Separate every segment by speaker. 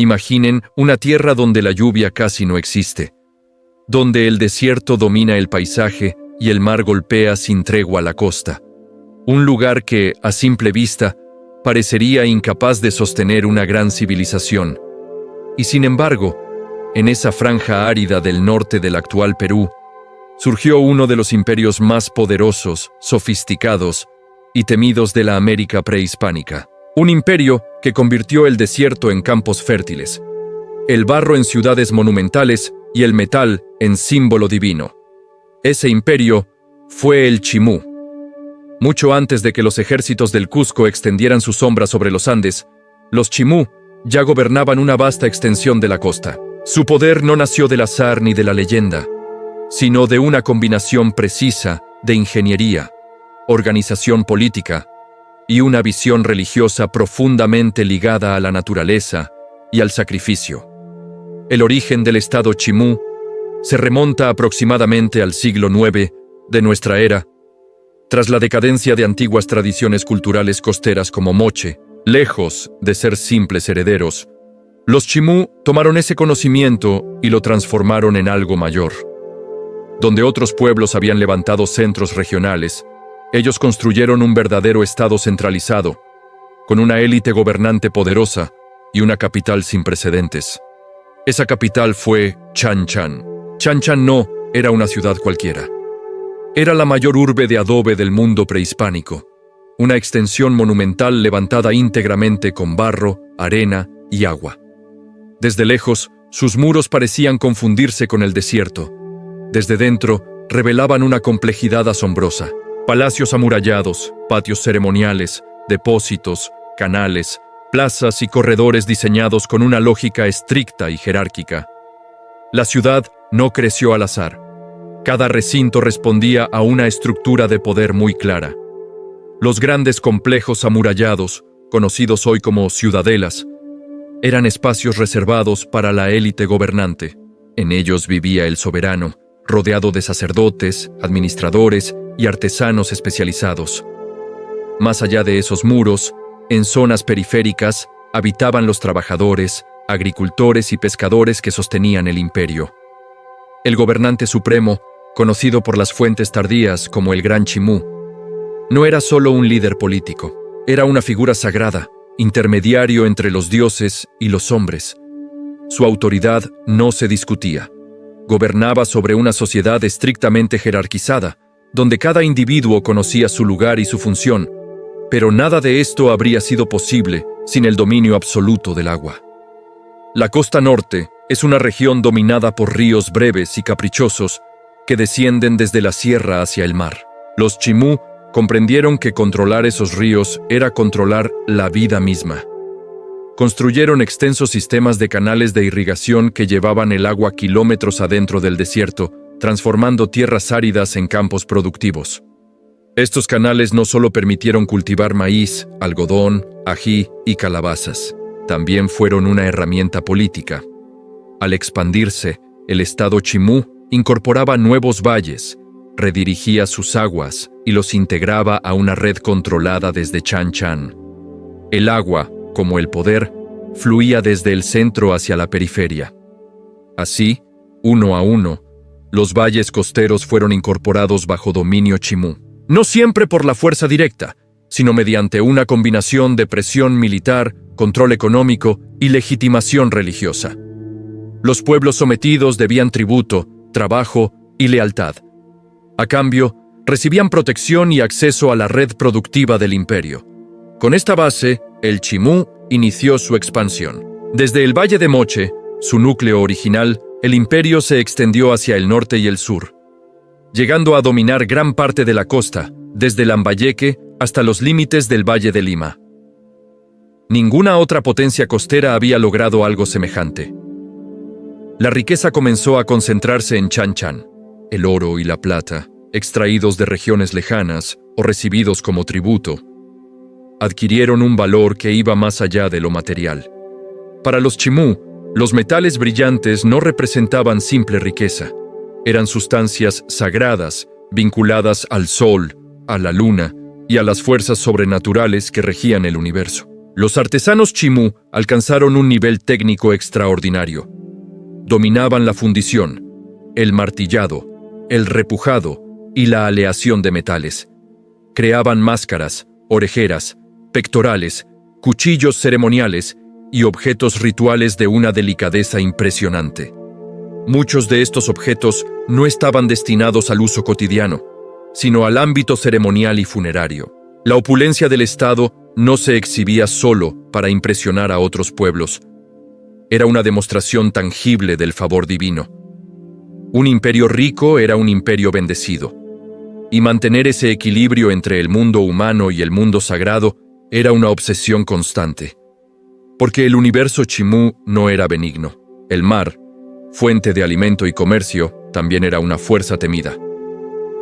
Speaker 1: Imaginen una tierra donde la lluvia casi no existe, donde el desierto domina el paisaje y el mar golpea sin tregua la costa. Un lugar que, a simple vista, parecería incapaz de sostener una gran civilización. Y sin embargo, en esa franja árida del norte del actual Perú, surgió uno de los imperios más poderosos, sofisticados y temidos de la América prehispánica. Un imperio que convirtió el desierto en campos fértiles, el barro en ciudades monumentales y el metal en símbolo divino. Ese imperio fue el Chimú. Mucho antes de que los ejércitos del Cusco extendieran su sombra sobre los Andes, los Chimú ya gobernaban una vasta extensión de la costa. Su poder no nació del azar ni de la leyenda, sino de una combinación precisa de ingeniería, organización política y una visión religiosa profundamente ligada a la naturaleza y al sacrificio. El origen del estado Chimú se remonta aproximadamente al siglo IX de nuestra era, tras la decadencia de antiguas tradiciones culturales costeras como Moche. Lejos de ser simples herederos, los Chimú tomaron ese conocimiento y lo transformaron en algo mayor. Donde otros pueblos habían levantado centros regionales, ellos construyeron un verdadero estado centralizado, con una élite gobernante poderosa y una capital sin precedentes. Esa capital fue Chan Chan. Chan Chan no era una ciudad cualquiera. Era la mayor urbe de adobe del mundo prehispánico, una extensión monumental levantada íntegramente con barro, arena y agua. Desde lejos, sus muros parecían confundirse con el desierto. Desde dentro, revelaban una complejidad asombrosa. Palacios amurallados, patios ceremoniales, depósitos, canales, plazas y corredores diseñados con una lógica estricta y jerárquica. La ciudad no creció al azar. Cada recinto respondía a una estructura de poder muy clara. Los grandes complejos amurallados, conocidos hoy como ciudadelas, eran espacios reservados para la élite gobernante. En ellos vivía el soberano, rodeado de sacerdotes, administradores y artesanos especializados. Más allá de esos muros, en zonas periféricas, habitaban los trabajadores, agricultores y pescadores que sostenían el imperio. El gobernante supremo, conocido por las fuentes tardías como el Gran Chimú, no era solo un líder político, era una figura sagrada, intermediario entre los dioses y los hombres. Su autoridad no se discutía. Gobernaba sobre una sociedad estrictamente jerarquizada, donde cada individuo conocía su lugar y su función, pero nada de esto habría sido posible sin el dominio absoluto del agua. La costa norte es una región dominada por ríos breves y caprichosos que descienden desde la sierra hacia el mar. Los Chimú comprendieron que controlar esos ríos era controlar la vida misma. Construyeron extensos sistemas de canales de irrigación que llevaban el agua kilómetros adentro del desierto, transformando tierras áridas en campos productivos. Estos canales no solo permitieron cultivar maíz, algodón, ají y calabazas, también fueron una herramienta política. Al expandirse, el estado Chimú incorporaba nuevos valles, redirigía sus aguas y los integraba a una red controlada desde Chan Chan. El agua, como el poder, fluía desde el centro hacia la periferia. Así, uno a uno, los valles costeros fueron incorporados bajo dominio Chimú. No siempre por la fuerza directa, sino mediante una combinación de presión militar, control económico y legitimación religiosa. Los pueblos sometidos debían tributo, trabajo y lealtad. A cambio, recibían protección y acceso a la red productiva del imperio. Con esta base, el Chimú inició su expansión. Desde el Valle de Moche, su núcleo original, el imperio se extendió hacia el norte y el sur, llegando a dominar gran parte de la costa, desde Lambayeque hasta los límites del Valle de Lima. Ninguna otra potencia costera había logrado algo semejante. La riqueza comenzó a concentrarse en Chan Chan. El oro y la plata, extraídos de regiones lejanas o recibidos como tributo, adquirieron un valor que iba más allá de lo material. Para los Chimú, los metales brillantes no representaban simple riqueza. Eran sustancias sagradas, vinculadas al sol, a la luna y a las fuerzas sobrenaturales que regían el universo. Los artesanos chimú alcanzaron un nivel técnico extraordinario. Dominaban la fundición, el martillado, el repujado y la aleación de metales. Creaban máscaras, orejeras, pectorales, cuchillos ceremoniales y objetos rituales de una delicadeza impresionante. Muchos de estos objetos no estaban destinados al uso cotidiano, sino al ámbito ceremonial y funerario. La opulencia del Estado no se exhibía solo para impresionar a otros pueblos. Era una demostración tangible del favor divino. Un imperio rico era un imperio bendecido, y mantener ese equilibrio entre el mundo humano y el mundo sagrado era una obsesión constante. Porque el universo chimú no era benigno. El mar, fuente de alimento y comercio, también era una fuerza temida.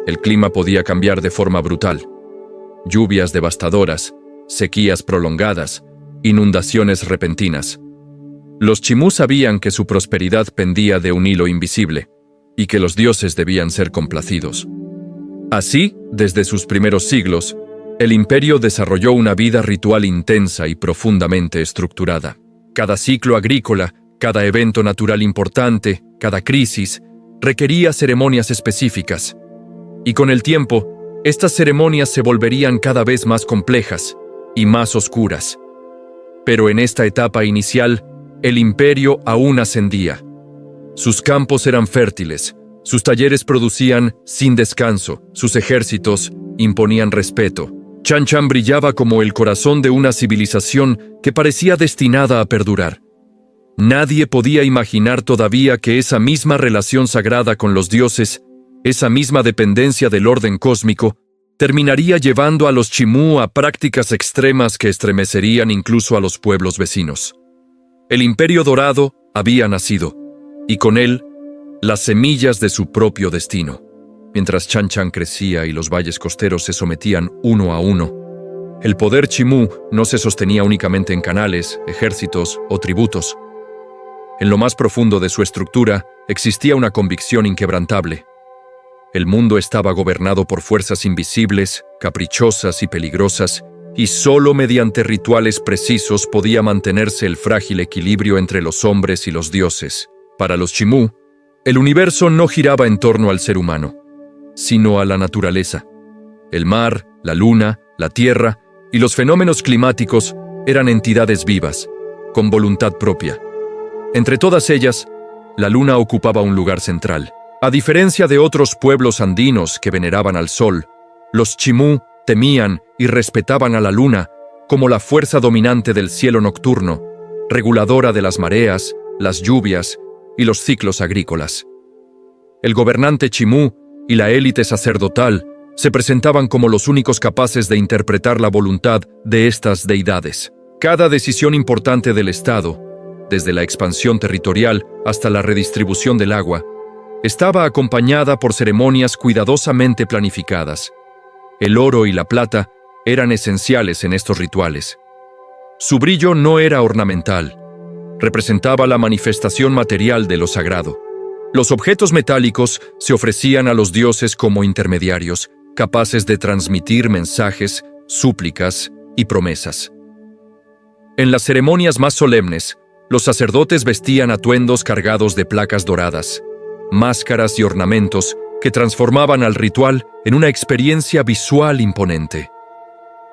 Speaker 1: El clima podía cambiar de forma brutal. Lluvias devastadoras, sequías prolongadas, inundaciones repentinas. Los chimú sabían que su prosperidad pendía de un hilo invisible y que los dioses debían ser complacidos. Así, desde sus primeros siglos, el imperio desarrolló una vida ritual intensa y profundamente estructurada. Cada ciclo agrícola, cada evento natural importante, cada crisis, requería ceremonias específicas. Y con el tiempo, estas ceremonias se volverían cada vez más complejas y más oscuras. Pero en esta etapa inicial, el imperio aún ascendía. Sus campos eran fértiles, sus talleres producían sin descanso, sus ejércitos imponían respeto. Chan Chan brillaba como el corazón de una civilización que parecía destinada a perdurar. Nadie podía imaginar todavía que esa misma relación sagrada con los dioses, esa misma dependencia del orden cósmico, terminaría llevando a los chimú a prácticas extremas que estremecerían incluso a los pueblos vecinos. El Imperio Dorado había nacido, y con él, las semillas de su propio destino. Mientras Chan Chan crecía y los valles costeros se sometían uno a uno, el poder chimú no se sostenía únicamente en canales, ejércitos o tributos. En lo más profundo de su estructura existía una convicción inquebrantable. El mundo estaba gobernado por fuerzas invisibles, caprichosas y peligrosas, y solo mediante rituales precisos podía mantenerse el frágil equilibrio entre los hombres y los dioses. Para los chimú, el universo no giraba en torno al ser humano, sino a la naturaleza. El mar, la luna, la tierra y los fenómenos climáticos eran entidades vivas, con voluntad propia. Entre todas ellas, la luna ocupaba un lugar central. A diferencia de otros pueblos andinos que veneraban al sol, los chimú temían y respetaban a la luna como la fuerza dominante del cielo nocturno, reguladora de las mareas, las lluvias y los ciclos agrícolas. El gobernante chimú y la élite sacerdotal se presentaban como los únicos capaces de interpretar la voluntad de estas deidades. Cada decisión importante del Estado, desde la expansión territorial hasta la redistribución del agua, estaba acompañada por ceremonias cuidadosamente planificadas. El oro y la plata eran esenciales en estos rituales. Su brillo no era ornamental, representaba la manifestación material de lo sagrado. Los objetos metálicos se ofrecían a los dioses como intermediarios, capaces de transmitir mensajes, súplicas y promesas. En las ceremonias más solemnes, los sacerdotes vestían atuendos cargados de placas doradas, máscaras y ornamentos que transformaban al ritual en una experiencia visual imponente.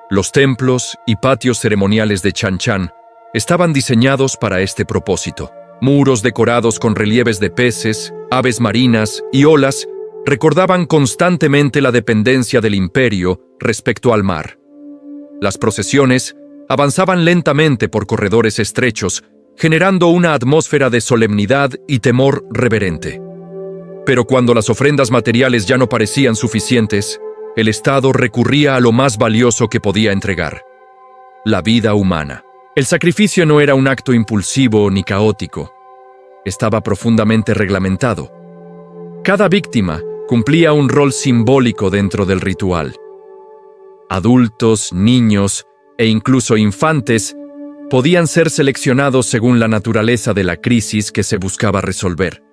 Speaker 1: Los templos y patios ceremoniales de Chan Chan estaban diseñados para este propósito. Muros decorados con relieves de peces, aves marinas y olas recordaban constantemente la dependencia del imperio respecto al mar. Las procesiones avanzaban lentamente por corredores estrechos, generando una atmósfera de solemnidad y temor reverente. Pero cuando las ofrendas materiales ya no parecían suficientes, el Estado recurría a lo más valioso que podía entregar: la vida humana. El sacrificio no era un acto impulsivo ni caótico. Estaba profundamente reglamentado. Cada víctima cumplía un rol simbólico dentro del ritual. Adultos, niños e incluso infantes podían ser seleccionados según la naturaleza de la crisis que se buscaba resolver.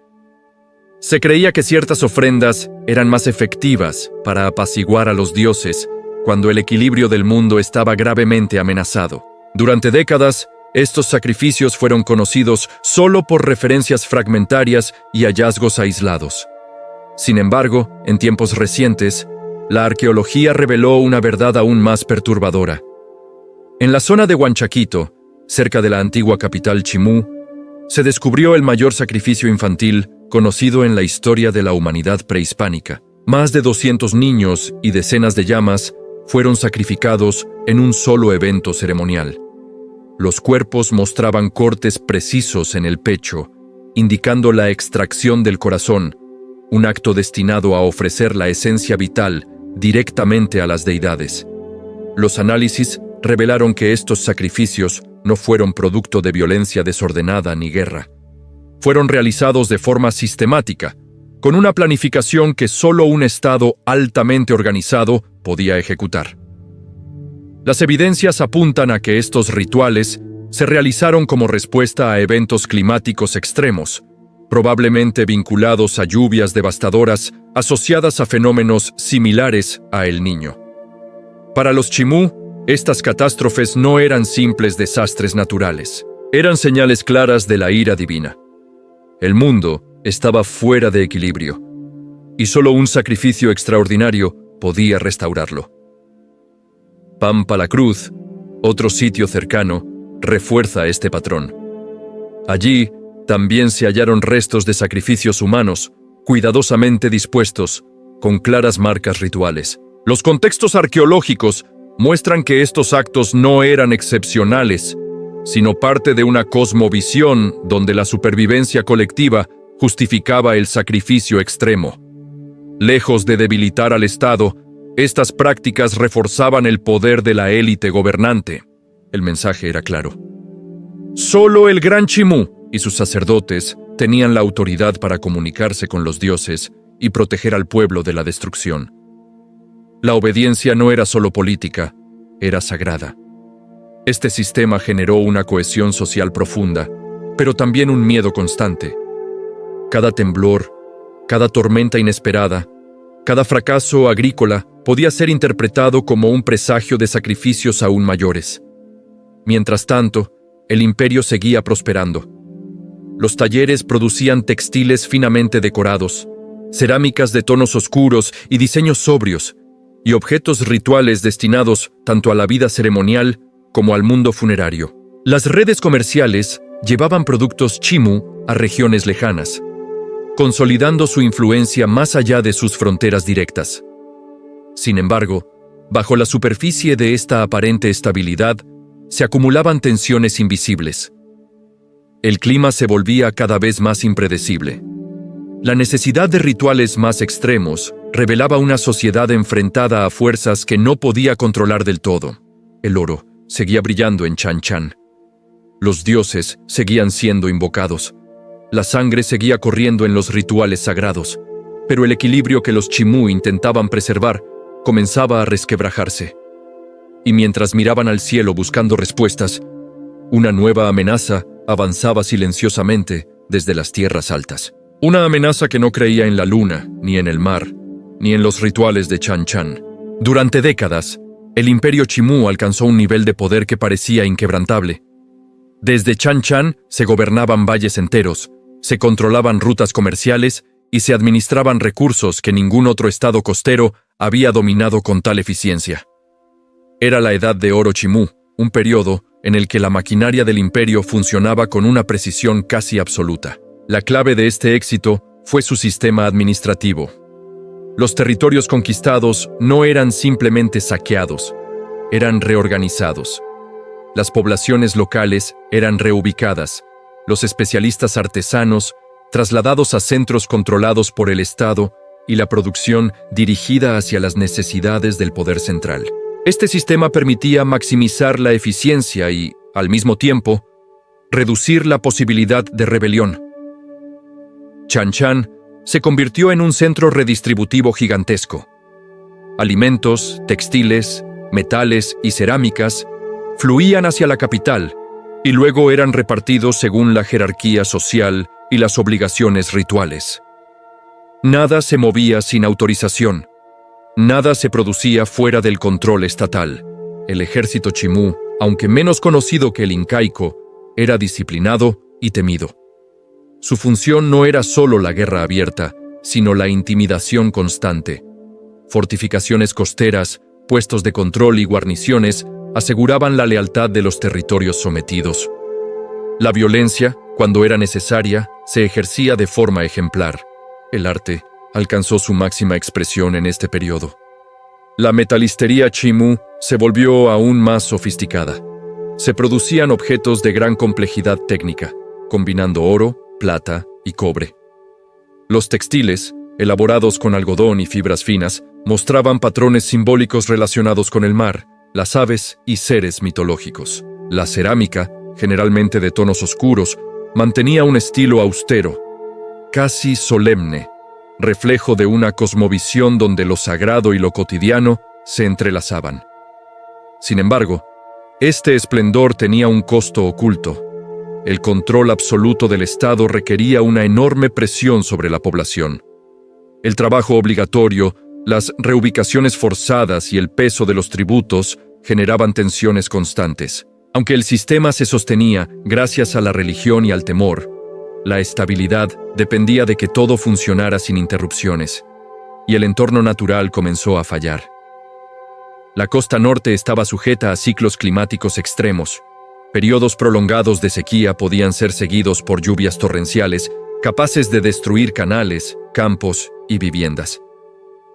Speaker 1: Se creía que ciertas ofrendas eran más efectivas para apaciguar a los dioses cuando el equilibrio del mundo estaba gravemente amenazado. Durante décadas, estos sacrificios fueron conocidos solo por referencias fragmentarias y hallazgos aislados. Sin embargo, en tiempos recientes, la arqueología reveló una verdad aún más perturbadora. En la zona de Huanchaquito, cerca de la antigua capital Chimú, se descubrió el mayor sacrificio infantil conocido en la historia de la humanidad prehispánica. Más de 200 niños y decenas de llamas fueron sacrificados en un solo evento ceremonial. Los cuerpos mostraban cortes precisos en el pecho, indicando la extracción del corazón, un acto destinado a ofrecer la esencia vital directamente a las deidades. Los análisis revelaron que estos sacrificios no fueron producto de violencia desordenada ni guerra. Fueron realizados de forma sistemática, con una planificación que solo un Estado altamente organizado podía ejecutar. Las evidencias apuntan a que estos rituales se realizaron como respuesta a eventos climáticos extremos, probablemente vinculados a lluvias devastadoras asociadas a fenómenos similares a El Niño. Para los Chimú, estas catástrofes no eran simples desastres naturales, eran señales claras de la ira divina. El mundo estaba fuera de equilibrio, y solo un sacrificio extraordinario podía restaurarlo. Pampa la Cruz, otro sitio cercano, refuerza este patrón. Allí también se hallaron restos de sacrificios humanos, cuidadosamente dispuestos, con claras marcas rituales. Los contextos arqueológicos muestran que estos actos no eran excepcionales, sino parte de una cosmovisión donde la supervivencia colectiva justificaba el sacrificio extremo. Lejos de debilitar al Estado, estas prácticas reforzaban el poder de la élite gobernante. El mensaje era claro. Solo el Gran Chimú y sus sacerdotes tenían la autoridad para comunicarse con los dioses y proteger al pueblo de la destrucción. La obediencia no era solo política, era sagrada. Este sistema generó una cohesión social profunda, pero también un miedo constante. Cada temblor, cada tormenta inesperada, cada fracaso agrícola podía ser interpretado como un presagio de sacrificios aún mayores. Mientras tanto, el imperio seguía prosperando. Los talleres producían textiles finamente decorados, cerámicas de tonos oscuros y diseños sobrios, y objetos rituales destinados tanto a la vida ceremonial como al mundo funerario. Las redes comerciales llevaban productos Chimú a regiones lejanas, consolidando su influencia más allá de sus fronteras directas. Sin embargo, bajo la superficie de esta aparente estabilidad, se acumulaban tensiones invisibles. El clima se volvía cada vez más impredecible. La necesidad de rituales más extremos revelaba una sociedad enfrentada a fuerzas que no podía controlar del todo. El oro seguía brillando en Chan Chan. Los dioses seguían siendo invocados. La sangre seguía corriendo en los rituales sagrados, pero el equilibrio que los Chimú intentaban preservar comenzaba a resquebrajarse. Y mientras miraban al cielo buscando respuestas, una nueva amenaza avanzaba silenciosamente desde las tierras altas. Una amenaza que no creía en la luna, ni en el mar, ni en los rituales de Chan Chan. Durante décadas, el imperio Chimú alcanzó un nivel de poder que parecía inquebrantable. Desde Chan Chan se gobernaban valles enteros, se controlaban rutas comerciales y se administraban recursos que ningún otro estado costero había dominado con tal eficiencia. Era la Edad de Oro Chimú, un periodo en el que la maquinaria del imperio funcionaba con una precisión casi absoluta. La clave de este éxito fue su sistema administrativo. Los territorios conquistados no eran simplemente saqueados, eran reorganizados. Las poblaciones locales eran reubicadas, los especialistas artesanos trasladados a centros controlados por el Estado y la producción dirigida hacia las necesidades del poder central. Este sistema permitía maximizar la eficiencia y, al mismo tiempo, reducir la posibilidad de rebelión. Chan Chan se convirtió en un centro redistributivo gigantesco. Alimentos, textiles, metales y cerámicas fluían hacia la capital y luego eran repartidos según la jerarquía social y las obligaciones rituales. Nada se movía sin autorización. Nada se producía fuera del control estatal. El ejército Chimú aunque menos conocido que el incaico, era disciplinado y temido. Su función no era solo la guerra abierta, sino la intimidación constante. Fortificaciones costeras, puestos de control y guarniciones aseguraban la lealtad de los territorios sometidos. La violencia, cuando era necesaria, se ejercía de forma ejemplar. El arte alcanzó su máxima expresión en este periodo. La metalistería Chimú se volvió aún más sofisticada. Se producían objetos de gran complejidad técnica, combinando oro, plata y cobre. Los textiles, elaborados con algodón y fibras finas, mostraban patrones simbólicos relacionados con el mar, las aves y seres mitológicos. La cerámica, generalmente de tonos oscuros, mantenía un estilo austero, casi solemne, reflejo de una cosmovisión donde lo sagrado y lo cotidiano se entrelazaban. Sin embargo, este esplendor tenía un costo oculto. El control absoluto del Estado requería una enorme presión sobre la población. El trabajo obligatorio, las reubicaciones forzadas y el peso de los tributos generaban tensiones constantes. Aunque el sistema se sostenía gracias a la religión y al temor, la estabilidad dependía de que todo funcionara sin interrupciones, y el entorno natural comenzó a fallar. La costa norte estaba sujeta a ciclos climáticos extremos. Periodos prolongados de sequía podían ser seguidos por lluvias torrenciales, capaces de destruir canales, campos y viviendas.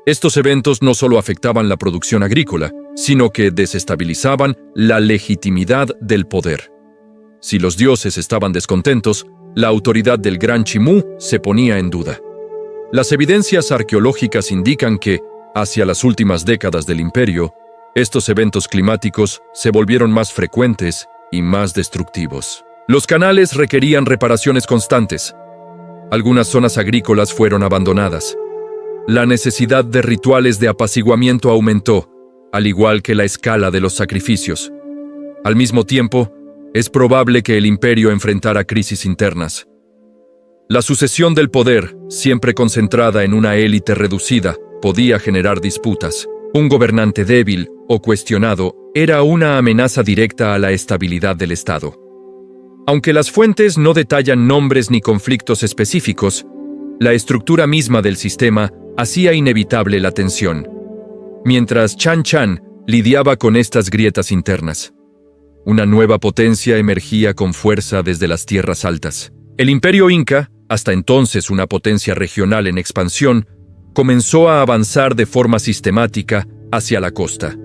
Speaker 1: Estos eventos no solo afectaban la producción agrícola, sino que desestabilizaban la legitimidad del poder. Si los dioses estaban descontentos, la autoridad del Gran Chimú se ponía en duda. Las evidencias arqueológicas indican que, hacia las últimas décadas del imperio, estos eventos climáticos se volvieron más frecuentes y más destructivos. Los canales requerían reparaciones constantes. Algunas zonas agrícolas fueron abandonadas. La necesidad de rituales de apaciguamiento aumentó, al igual que la escala de los sacrificios. Al mismo tiempo, es probable que el imperio enfrentara crisis internas. La sucesión del poder, siempre concentrada en una élite reducida, podía generar disputas. Un gobernante débil o cuestionado era una amenaza directa a la estabilidad del Estado. Aunque las fuentes no detallan nombres ni conflictos específicos, la estructura misma del sistema hacía inevitable la tensión, mientras Chan Chan lidiaba con estas grietas internas. Una nueva potencia emergía con fuerza desde las tierras altas. El Imperio Inca, hasta entonces una potencia regional en expansión, comenzó a avanzar de forma sistemática hacia la costa.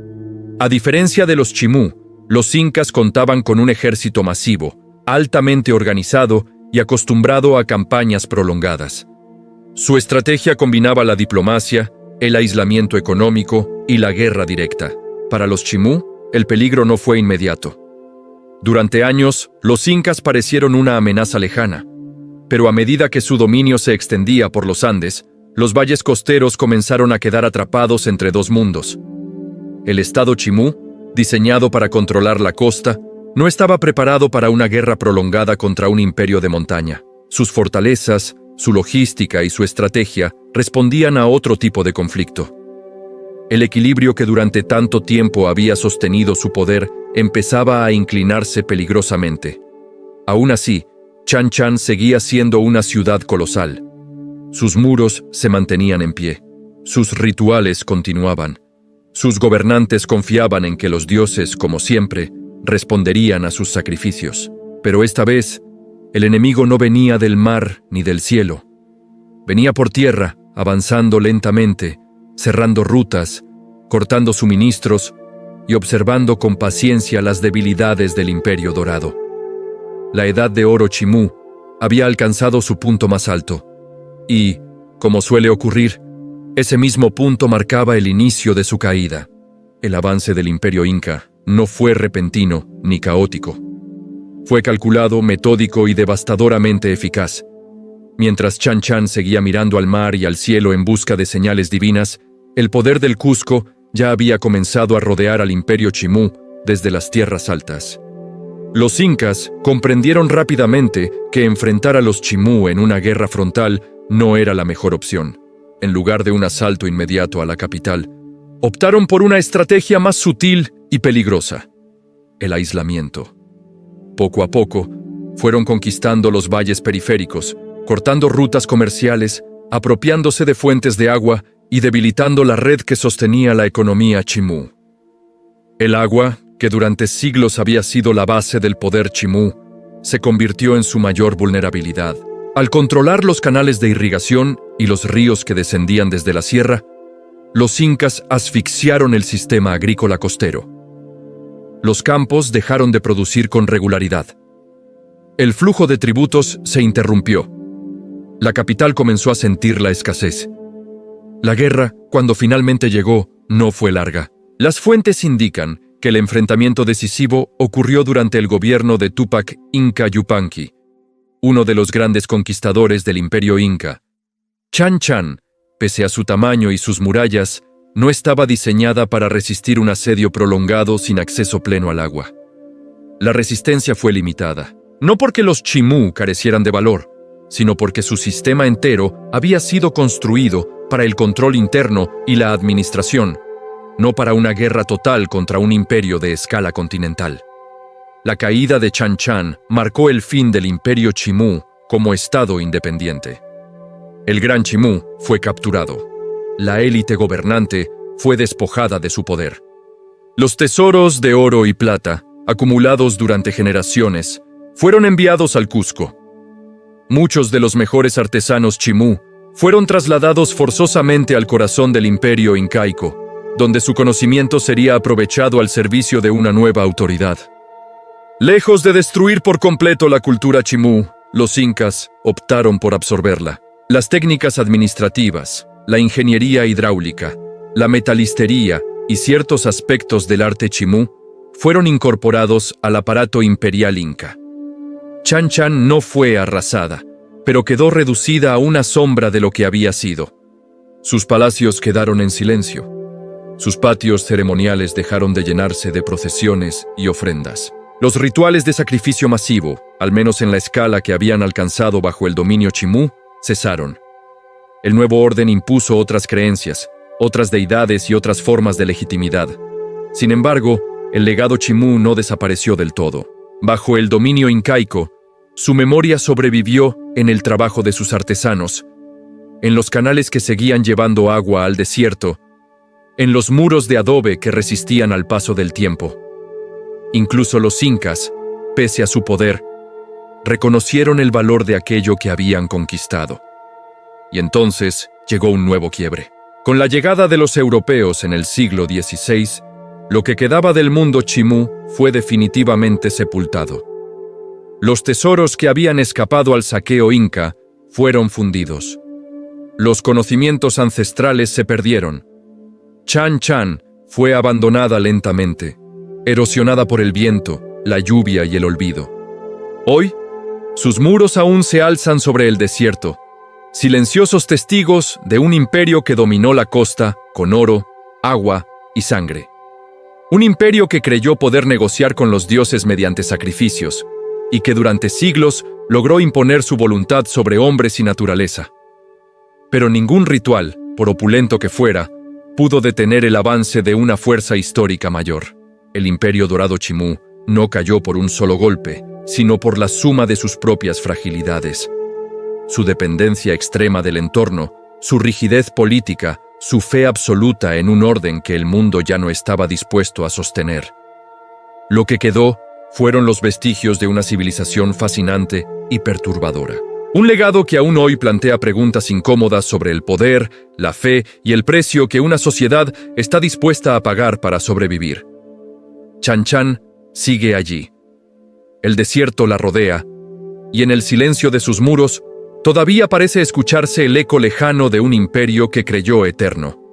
Speaker 1: A diferencia de los Chimú, los incas contaban con un ejército masivo, altamente organizado y acostumbrado a campañas prolongadas. Su estrategia combinaba la diplomacia, el aislamiento económico y la guerra directa. Para los Chimú, el peligro no fue inmediato. Durante años, los incas parecieron una amenaza lejana, pero a medida que su dominio se extendía por los Andes, los valles costeros comenzaron a quedar atrapados entre dos mundos. El Estado Chimú, diseñado para controlar la costa, no estaba preparado para una guerra prolongada contra un imperio de montaña. Sus fortalezas, su logística y su estrategia respondían a otro tipo de conflicto. El equilibrio que durante tanto tiempo había sostenido su poder empezaba a inclinarse peligrosamente. Aún así, Chan Chan seguía siendo una ciudad colosal. Sus muros se mantenían en pie. Sus rituales continuaban. Sus gobernantes confiaban en que los dioses, como siempre, responderían a sus sacrificios. Pero esta vez, el enemigo no venía del mar ni del cielo. Venía por tierra, avanzando lentamente, cerrando rutas, cortando suministros y observando con paciencia las debilidades del Imperio Dorado. La Edad de Oro Chimú había alcanzado su punto más alto, y, como suele ocurrir, ese mismo punto marcaba el inicio de su caída. El avance del Imperio Inca no fue repentino ni caótico. Fue calculado, metódico y devastadoramente eficaz. Mientras Chan Chan seguía mirando al mar y al cielo en busca de señales divinas, el poder del Cusco ya había comenzado a rodear al Imperio Chimú desde las tierras altas. Los incas comprendieron rápidamente que enfrentar a los Chimú en una guerra frontal no era la mejor opción. En lugar de un asalto inmediato a la capital, optaron por una estrategia más sutil y peligrosa. el aislamiento. Poco a poco, fueron conquistando los valles periféricos, cortando rutas comerciales, apropiándose de fuentes de agua y debilitando la red que sostenía la economía chimú. El agua, que durante siglos había sido la base del poder chimú, se convirtió en su mayor vulnerabilidad. Al controlar los canales de irrigación y los ríos que descendían desde la sierra, los incas asfixiaron el sistema agrícola costero. Los campos dejaron de producir con regularidad. El flujo de tributos se interrumpió. La capital comenzó a sentir la escasez. La guerra, cuando finalmente llegó, no fue larga. Las fuentes indican que el enfrentamiento decisivo ocurrió durante el gobierno de Túpac Inca Yupanqui, uno de los grandes conquistadores del imperio inca. Chan Chan, pese a su tamaño y sus murallas, no estaba diseñada para resistir un asedio prolongado sin acceso pleno al agua. La resistencia fue limitada, no porque los chimú carecieran de valor, sino porque su sistema entero había sido construido para el control interno y la administración, no para una guerra total contra un imperio de escala continental. La caída de Chan Chan marcó el fin del imperio chimú como estado independiente. El Gran Chimú fue capturado. La élite gobernante fue despojada de su poder. Los tesoros de oro y plata, acumulados durante generaciones, fueron enviados al Cusco. Muchos de los mejores artesanos chimú fueron trasladados forzosamente al corazón del imperio incaico, donde su conocimiento sería aprovechado al servicio de una nueva autoridad. Lejos de destruir por completo la cultura chimú, los incas optaron por absorberla. Las técnicas administrativas, la ingeniería hidráulica, la metalistería y ciertos aspectos del arte chimú fueron incorporados al aparato imperial inca. Chan Chan no fue arrasada, pero quedó reducida a una sombra de lo que había sido. Sus palacios quedaron en silencio. Sus patios ceremoniales dejaron de llenarse de procesiones y ofrendas. Los rituales de sacrificio masivo, al menos en la escala que habían alcanzado bajo el dominio chimú, cesaron. El nuevo orden impuso otras creencias, otras deidades y otras formas de legitimidad. Sin embargo, el legado chimú no desapareció del todo. Bajo el dominio incaico, su memoria sobrevivió en el trabajo de sus artesanos, en los canales que seguían llevando agua al desierto, en los muros de adobe que resistían al paso del tiempo. Incluso los incas, pese a su poder, reconocieron el valor de aquello que habían conquistado. Y entonces llegó un nuevo quiebre. Con la llegada de los europeos en el siglo XVI, lo que quedaba del mundo chimú fue definitivamente sepultado. Los tesoros que habían escapado al saqueo inca fueron fundidos. Los conocimientos ancestrales se perdieron. Chan Chan fue abandonada lentamente, erosionada por el viento, la lluvia y el olvido. Hoy, sus muros aún se alzan sobre el desierto, silenciosos testigos de un imperio que dominó la costa con oro, agua y sangre. Un imperio que creyó poder negociar con los dioses mediante sacrificios, y que durante siglos logró imponer su voluntad sobre hombres y naturaleza. Pero ningún ritual, por opulento que fuera, pudo detener el avance de una fuerza histórica mayor. El imperio dorado chimú no cayó por un solo golpe, sino por la suma de sus propias fragilidades. Su dependencia extrema del entorno, su rigidez política, su fe absoluta en un orden que el mundo ya no estaba dispuesto a sostener. Lo que quedó fueron los vestigios de una civilización fascinante y perturbadora. Un legado que aún hoy plantea preguntas incómodas sobre el poder, la fe y el precio que una sociedad está dispuesta a pagar para sobrevivir. Chan Chan sigue allí. El desierto la rodea, y en el silencio de sus muros todavía parece escucharse el eco lejano de un imperio que creyó eterno.